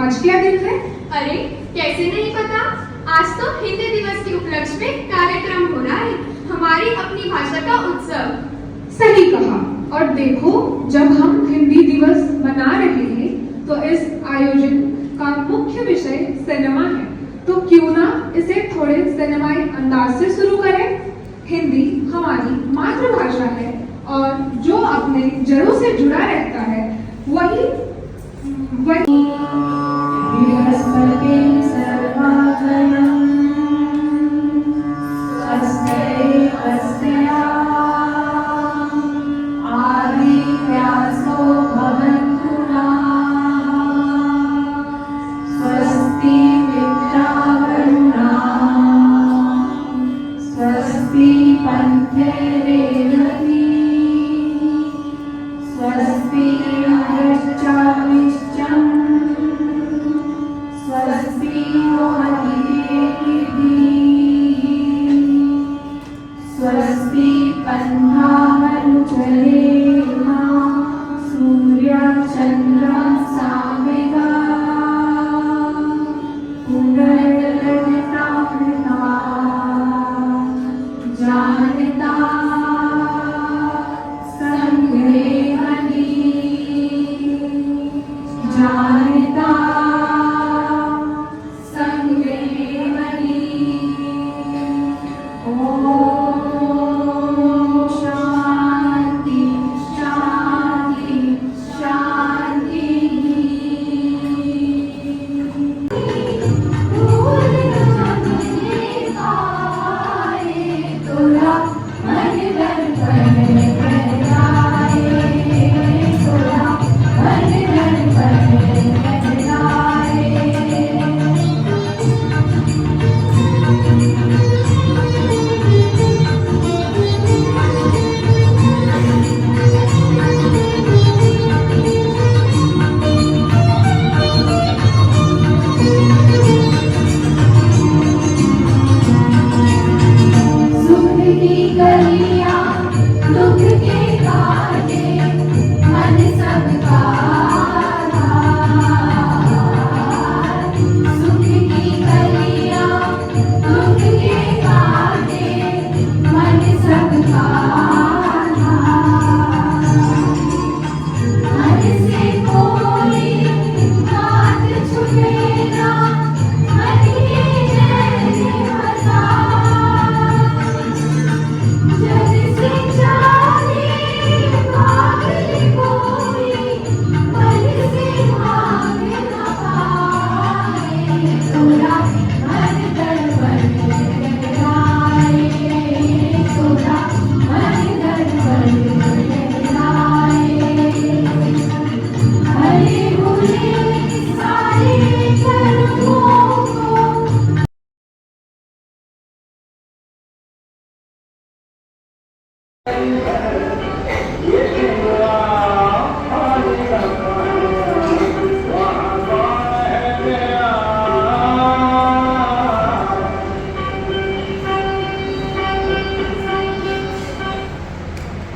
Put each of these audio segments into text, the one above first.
आज क्या दिन है? अरे कैसे नहीं पता, आज तो हिंदी दिवस के उपलक्ष्य में कार्यक्रम हो रहा है, हमारी अपनी भाषा का उत्सव। सही कहा। और देखो, जब हम हिंदी दिवस मना रहे हैं तो इस आयोजन का मुख्य विषय सिनेमा है, तो क्यों ना इसे थोड़े सिनेमाई अंदाज से शुरू करें। हिंदी हमारी मातृभाषा है और जो अपने जड़ों से जुड़ा रहता है वही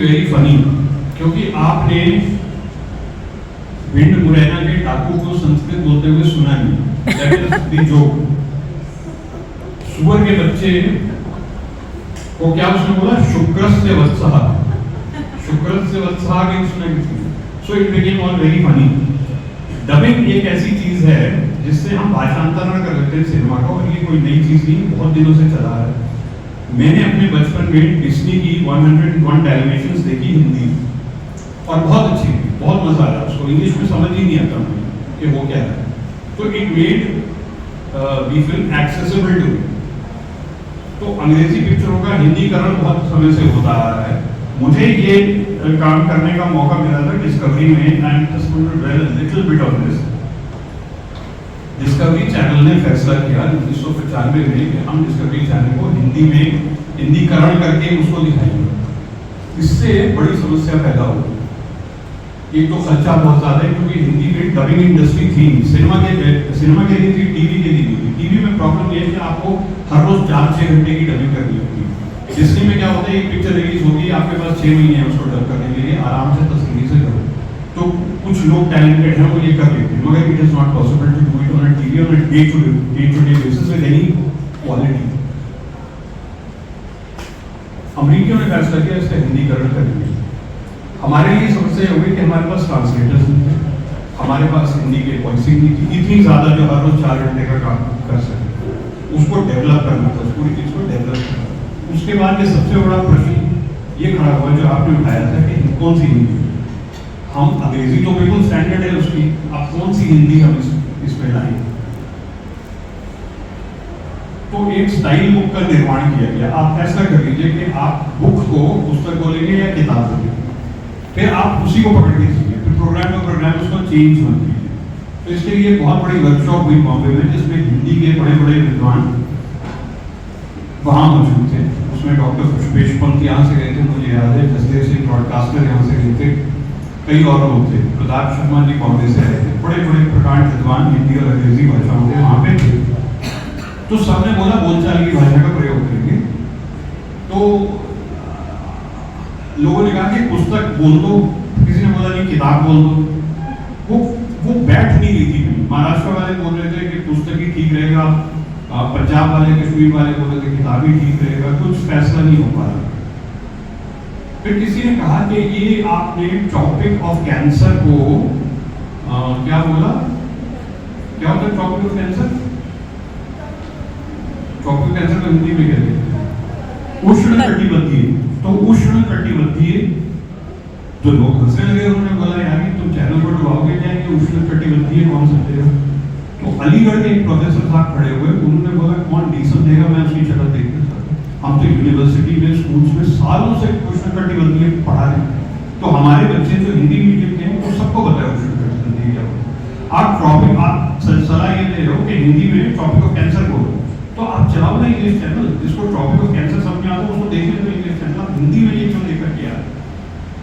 वेरी फनी, क्योंकि आपने भिंड मुरैना के डाकू को संस्कृत बोलते हुए सुना नहीं। That is the joke. सुअर के बच्चे को क्या उसने बोला? शुक्रस्य वत्सः। शुक्रस्य वत्सः के सुना किसी। So it became all very funny. Dubbing एक ऐसी चीज है जिससे हम भाषांतरण कर लेते हैं सिनेमा का, और ये कोई नई चीज नहीं, बहुत दिनों से चला है। मैंने अपने बचपन में डिज्नी की 101 डैल्मेशियंस देखी हिंदी, और बहुत अच्छी थी, बहुत मजा आया उसको। इंग्लिश में समझ ही नहीं आता मुझे कि वो क्या है। तो it made the film accessible to me. तो अंग्रेजी पिक्चरों का हिंदीकरण बहुत समय से होता आ रहा है। मुझे ये काम करने का मौका मिला था डिस्कवरी में, and just want to tell a little bit of this. Discovery channel ने फैसला किया 1995 में कि हम डिस्कवरी चैनल को हिंदी में हिंदीकरण करके उसको दिखाएंगे। इससे बड़ी समस्या पैदा हुई। एक तो खर्चा बहुत ज्यादा है, क्योंकि हिंदी में डबिंग इंडस्ट्री थी, सिनेमा के लिए थी, टीवी के लिए थी। टीवी में प्रॉब्लम ये है कि आपको हर रोज 4-6 घंटे की डबिंग करनी होती है। डिज्नी में क्या होता है, एक पिक्चर रिलीज होगी, आपके पास 6 महीने हैं उसको डब करने के लिए, आराम से तसल्ली से करो। तो कुछ लोग टैलेंटेड हैं वो ये कर लेते हैं, मगर it is not possible to do it on a TV on a day to day basis with any quality. अमेरिकियों ने फैसला किया इसका हिंदीकरण करेंगे। हमारे लिए समस्या ये हुई कि हमारे पास ट्रांसलेटर्स नहीं थे, हमारे पास हिंदी की वॉइसिंग नहीं थी इतनी ज़्यादा जो हर रोज 4 घंटे का काम कर सके, उसको डेवलप करना था, उस पूरी चीज़ को डेवलप करना। उसके बाद ये सबसे बड़ा प्रश्न ये खड़ा हुआ जो आपने उठाया था कि कौन सी हिंदी, हम अंग्रेजी तो बिल्कुल स्टैंडर्ड है उसकी, अब कौन सी हिंदी हम इसमें लाएंगे। तो एक स्टाइल बुक का निर्माण किया गया। आप फैसला कर लीजिए कि आप बुक को पुस्तक बोलेंगे या किताब बोलेंगे, फिर आप उसी को पकड़ के चलिए, फिर प्रोग्राम का प्रोग्राम उसको चेंज मत कीजिए। तो इसके लिए बहुत बड़ी वर्कशॉप हुई बॉम्बे में जिसमें हिंदी के बड़े बड़े विद्वान वहाँ मौजूद थे। उसमें डॉक्टर पुष्पेश पंत यहाँ से गए थे, मुझे याद है, जसदेव सिंह ब्रॉडकास्टर यहाँ से गए थे, कई और लोग थे, प्रताप शर्मा जी बॉम्बे से आए थे, बड़े बड़े प्रकांड विद्वान हिंदी और अंग्रेजी भाषाओं के वहाँ पे थे। तो सबने बोला बोलचाल की भाषा का प्रयोग करेंगे। तो लोगों ने कहा कि पुस्तक बोल दो, किसी ने बोला नहीं किताब बोल दो। वो बैठ नहीं रही थी। महाराष्ट्र वाले बोल रहे थे कि पुस्तक ही ठीक रहेगा, पंजाब वाले कश्मीर वाले बोल रहे थे किताब ही ठीक रहेगा, कुछ फैसला नहीं हो पा रहा। फिर किसी ने कहा कि ये आपने टॉपिक ऑफ कैंसर को क्या बोला, क्या होता है topic of cancer? Topic cancer को हिंदी में कहते हैं उष्णकटिबंधीय। तो उष्णकटिबंधीय तो लोग हंसने लगे, उन्होंने बोला यार तुम चैनल पर डुबाओगे क्या कि उष्णकटिबंधीय कौन समझेगा। तो अलीगढ़ के एक प्रोफेसर साहब खड़े हुए, उन्होंने बोला कौन नहीं समझेगा, मैं उसकी शक्ल देखना चाहता हूँ। हम तो यूनिवर्सिटी में स्कूल्स में सालों से उष्णकटिबंधीय पढ़ा रहे हैं, तो हमारे बच्चे जो हिंदी मीडियम के हैं वो सबको पता है उष्णकटिबंधीय क्या होता है। आप सलाह ये दे रहे हो कि हिंदी में टॉपिक ऑफ कैंसर बोलो, तो आप चलाओ ना इंग्लिश चैनल, जिसको टॉपिक ऑफ कैंसर समझ में आता है उसको देखने तो इंग्लिश चैनल। आप हिंदी में ये क्यों लेकर के यार,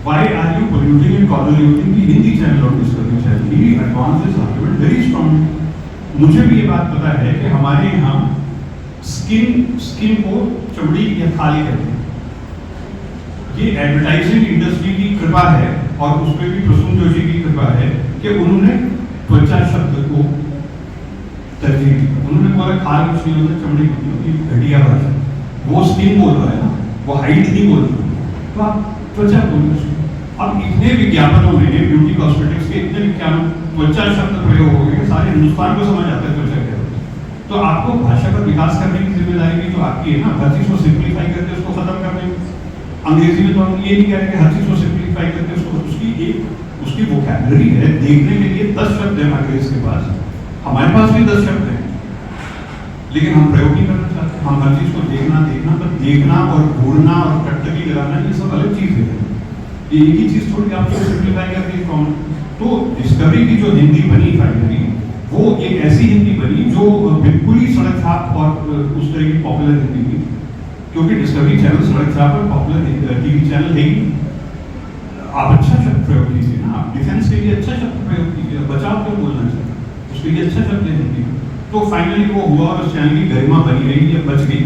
why are you polluting and convoluting the Hindi channel और Discovery channel? He advance this argument very strong. मुझे भी ये बात पता है कि हमारे यहाँ स्किन को चमड़ी या खाली कहते हैं। ये एडवर्टाइजिंग इंडस्ट्री की कृपा है और उसमें भी प्रसून जोशी की कृपा है कि उन्होंने त्वचा शब्द को तरजीह दी। उन्होंने बोला खाल कुछ नहीं होता, चमड़ी कुछ नहीं होती, घटिया भाषा। वो स्किन बोल रहा है ना, वो हाइट नहीं बोल रहा, तो आप त्वचा बोल रहे। अब इतने विज्ञापनों में ब्यूटी कॉस्मेटिक्स के इतने विज्ञापन त्वचा शब्द प्रयोग हो गए, सारे हिंदुस्तान को समझ आता है त्वचा क्या होता है। तो आपको भाषा का विकास करने की जिम्मेदारी भी तो आपकी है ना, हर चीज को सिंप्लीफाई करके उसको खत्म करने। अंग्रेजी में तो हम ये नहीं कह रहे कि हर चीज को सिंप्लीफाई करके उसकी वोकैबुलरी है, देखने के लिए 10 शब्द है अंग्रेज के पास, हमारे पास भी 10 शब्द हैं, लेकिन हम प्रयोग नहीं करना चाहते। हम हर चीज को देखना पर देखना और ढूंढना और टकटकी लगाना ये सब अलग चीज है। एक ही चीज थोड़ी आपको सिंप्लीफाई करके कौन। तो डिस्कवरी की जो हिंदी बनी फाइनली, वो एक ऐसी हिंदी बनी जो बिल्कुल ही सड़क छाप और उस तरह की पॉपुलर हिंदी थी, क्योंकि डिस्कवरी चैनल सड़क छाप और पॉपुलर टीवी चैनल है ही। आप अच्छा शब्द प्रयोग कीजिए ना, आप डिफेंस के लिए अच्छा शब्द प्रयोग कीजिए, बचाव क्यों बोलना चाहिए, उसके लिए अच्छा शब्द है हिंदी। तो फाइनली वो हुआ और उस चैनल की गरिमा बनी रही या बच गई,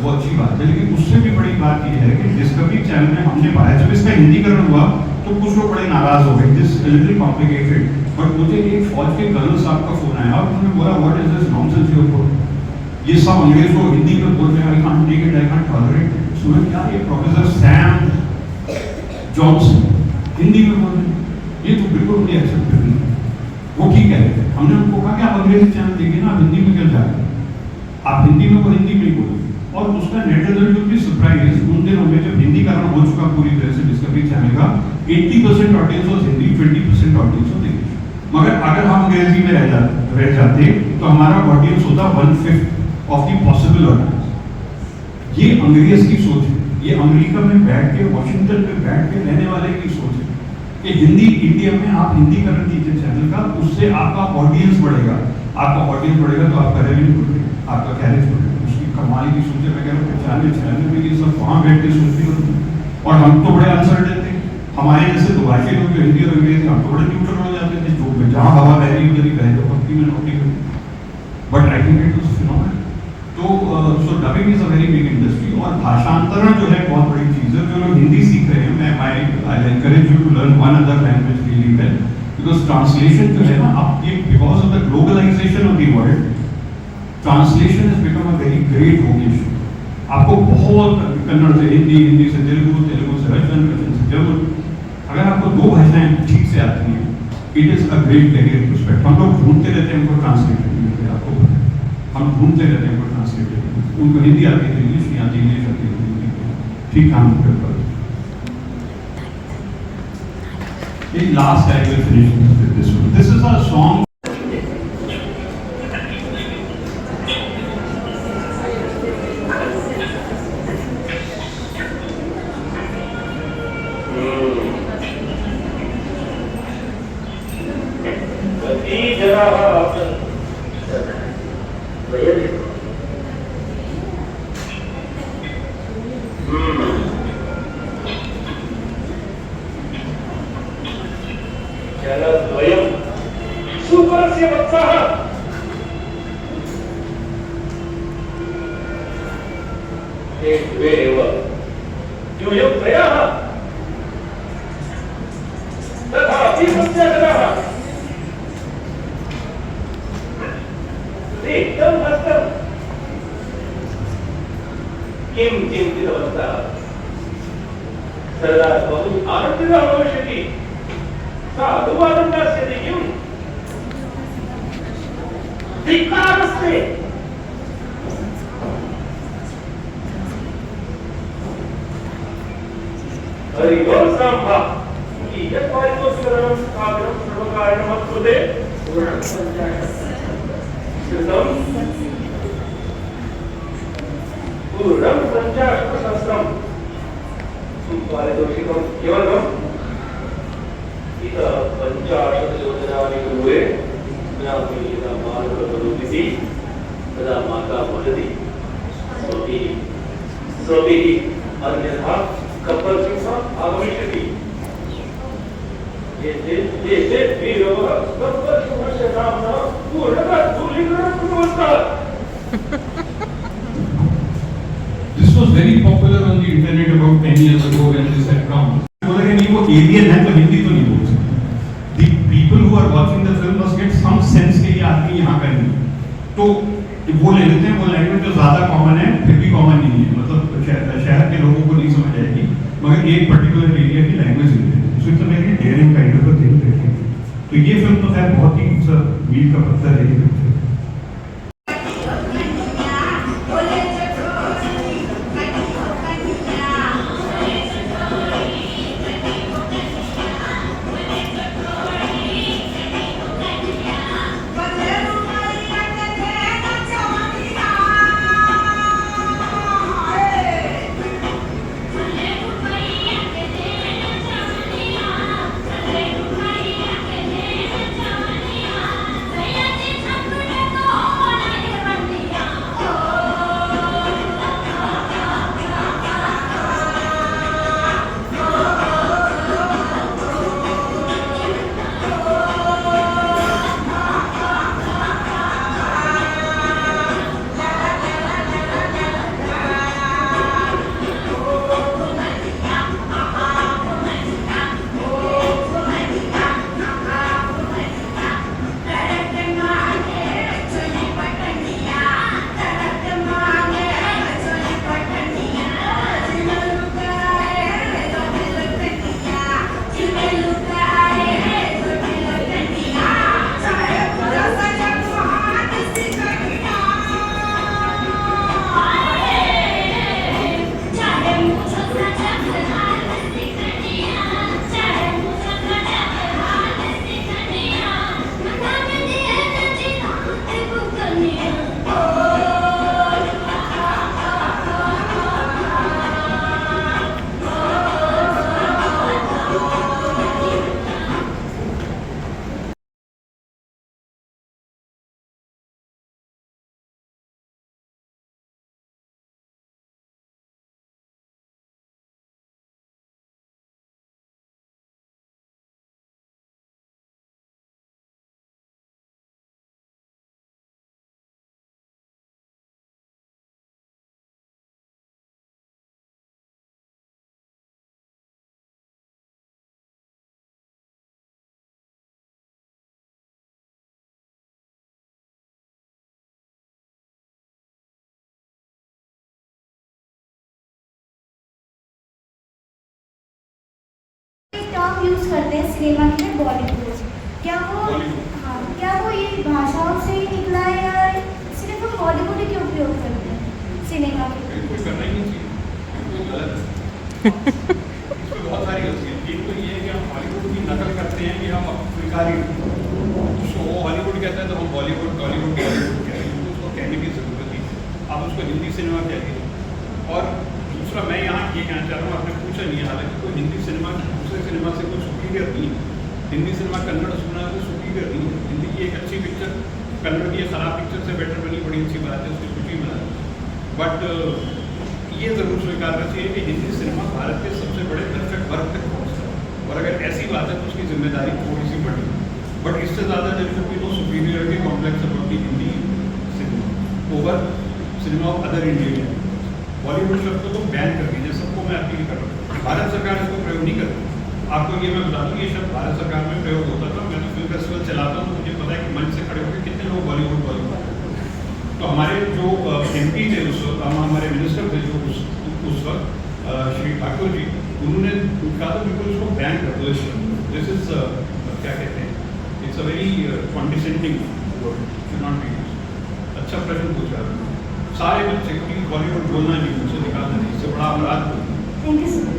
वो अच्छी बात है। लेकिन उससे भी बड़ी बात ये है कि डिस्कवरी चैनल में हमने पाया जब इसका हिंदीकरण हुआ तो कुछ लोग बड़े नाराज हो गए, दिस लिटिल कॉम्प्लिकेटेड। बट मुझे एक फौज के कर्नल साहब का फोन आया और उन्होंने बोला what is this nonsense you बोल, ये सब अंग्रेज को हिंदी में बोल रहे हैं, I can't take it, I can't tolerate it. सुनो क्या, ये प्रोफेसर सैम जॉनसन हिंदी में बोल रहे हैं, ये तो बिल्कुल नहीं एक्सेप्ट करनी। वो ठीक है, हमने उनको कहा कि आप अंग्रेजी चैनल देखिए ना, आप हिंदी में क्यों जा रहे हैं, आप हिंदी में वो हिंदी में बोलिए। और उसका नेट रिजल्ट भी सरप्राइज, उन दिनों में जब हिंदीकरण हो चुका पूरी तरह से डिस्कवरी चैनल का, 80% audience was Hindi, 20% audience was English. मगर अगर हम अंग्रेजी में रह जाते तो हमारा ऑडियंस होता 1/5 ऑफ द पॉसिबल ऑडियंस। ये अंग्रेज की सोच है, ये अमेरिका में बैठ के, वॉशिंगटन में बैठ के रहने वाले की सोच है कि हिंदी इंडिया में आप हिंदीकरण कीजिए चैनल का, उससे आपका ऑडियंस बढ़ेगा। आपका ऑडियंस बढ़ेगा तो आपका रेवेन्यू बढ़ेगा, आपका कैरेज बढ़ेगा। उसकी कमाई की सोचे, मैं कह रहा हूँ 95 में ये सब वहाँ बैठ के सोचते होते। और हम तो बड़े अनसर्टेन थे, हमारे जैसे दुभाषी लोग जो हिंदी और अंग्रेजी, हम तो बड़े न्यूट्रल हो जाते थे, जो जहाँ हवा बह रही उधर ही बह जाओ, कंपनी में नौकरी करें। But I think it was phenomenal. तो so dubbing is a very big industry और भाषांतरण जो है बहुत बड़ी चीज़ है। जो लोग हिंदी सीख रहे हैं, मैं I encourage you to learn one other language really well, because translation जो है ना, आप ये because of the globalisation of the world, translation has become a very great vocation. आपको बहुत कन्नड़ से हिंदी, हिंदी से तेलुगु, तेलुगु से रशियन, रशियन से जर्मन, अगर आपको दो भाषाएं ठीक से आती हैं, it is a great career prospect. हम लोग ढूंढते रहते हैं उनको ट्रांसलेटर मिलते हैं, आपको पता है। हम ढूंढते रहते हैं उनको ट्रांसलेटर, उनको हिंदी आती है, इंग्लिश नहीं आती, इंग्लिश आती है, ठीक काम कर पाते। Last I will finish with this one. This is a song. सुपरस्य वत्सः एक द्वे एव यूयं त्रयः तथापि सत्याग्रहः रिक्तं हस्तं किं चिन्तितवन्तः सर्वदा बहु आनन्दितः भविष्यति साधुवादं दास्यति किम् धिक्कारस्ते हरिओ साम्भा की यत्पारितोषकरणं सागरं सर्वकारणमत्कृते पूर्णं पञ्चाशतसहस्रं पारितोषिकं केवलं इतः 50 योजनानि कुर्वे यदा मार्गः करोति तदा माता वदति स्वभिः अन्यथा गब्बर् सिंहः आगमिष्यति। ये वीरवः गब्बर् सिंहस्य नाम्ना पूर्णतः धूलीकरणं कृतवन्तः। This was very popular on the internet about 10 years ago when this had come. बोला कि नहीं वो एलियन है तो हिंदी तो नहीं बोल सकते। The people who are watching the film must get some sense कि ये आदमी यहाँ का नहीं, तो वो ले लेते हैं वो लैंग्वेज जो ज़्यादा कॉमन है फिर भी कॉमन नहीं है, मतलब शहर के लोगों को नहीं समझ आएगी, मगर एक पर्टिकुलर एरिया की लैंग्वेज लेते हैं। So it's a very dairying kind of a thing. तो ये फिल्म तो खैर बहुत ही मील का पत्थर है। हम यूज़ करते हैं सिनेमा के लिए बॉलीवुड, क्या वो बॉलीवुड। हाँ, क्या वो ये भाषाओं से ही निकला है या सिर्फ हम बॉलीवुड ही क्यों उपयोग करते हैं सिनेमा के लिए? बिल्कुल करना ही नहीं चाहिए, बिल्कुल गलत है। इसमें बहुत सारी होती है। एक तो ये है कि हम हॉलीवुड की नकल करते हैं कि हम स्वीकारी, तो वो हॉलीवुड कहता है तो हम बॉलीवुड टॉलीवुड बॉलीवुड कह रहे हैं, उसको कहने की जरूरत ही है। आप उसको हिंदी सिनेमा कहिए। और दूसरा मैं यहाँ ये कहना चाह रहा हूँ, आपने पूछा नहीं है, हालांकि कोई हिंदी सिनेमा दूसरे सिनेमा से कोई सुपीरियर नहीं है। हिंदी सिनेमा कन्नड़ सुना तो सुपीरियर नहीं है। हिंदी की एक अच्छी पिक्चर कन्नड़ की खराब पिक्चर से बेटर बनी, बड़ी अच्छी बात है, उसकी कुछ भी बना। बट ये ज़रूर स्वीकारना चाहिए कि हिंदी सिनेमा भारत के सबसे बड़े दर्शक वर्ग तक पहुँचता है, और अगर ऐसी बात है तो उसकी जिम्मेदारी थोड़ी सी बड़ी। बट इससे ज़्यादा there should be no superiority complex about the Hindi cinema over cinema of other Indian. Bollywood शब्द को बैन कर दीजिए, सबको मैं अपील कर रहा हूँ। भारत सरकार इसको प्रयोग नहीं करती। आपको ये मैं बता दूँ, ये शब्द भारत सरकार में प्रयोग होता था। मैं तो फिल्म फेस्टिवल चलाता हूँ तो मुझे पता है कि मंच से खड़े होकर कितने लोग बॉलीवुड तो हमारे जो MP थे उस वक्त, हमारे मिनिस्टर थे जो उस वक्त श्री ठाकुर जी, उन्होंने कहा था बिल्कुल उसको बैन कर दो। दिस इज क्या कहते हैं, it's a very condescending word, should not be used. अच्छा प्रश्न पूछा। सारे बच्चे क्योंकि बॉलीवुड बोलना नहीं, उनसे निकालना नहीं, इससे बड़ा अपराध होता है। Thank you sir.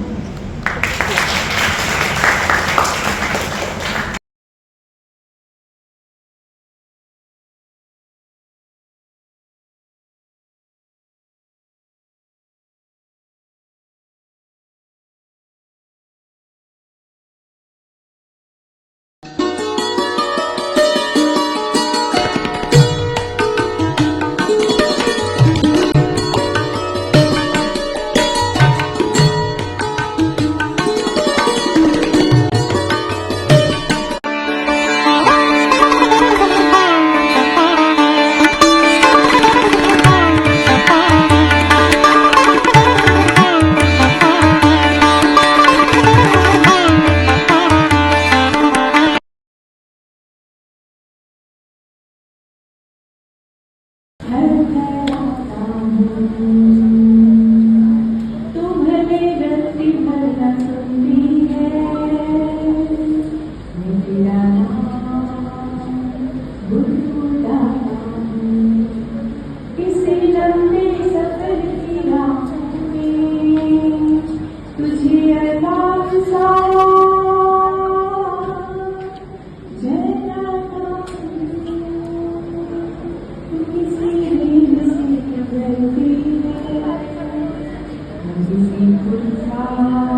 Thank you.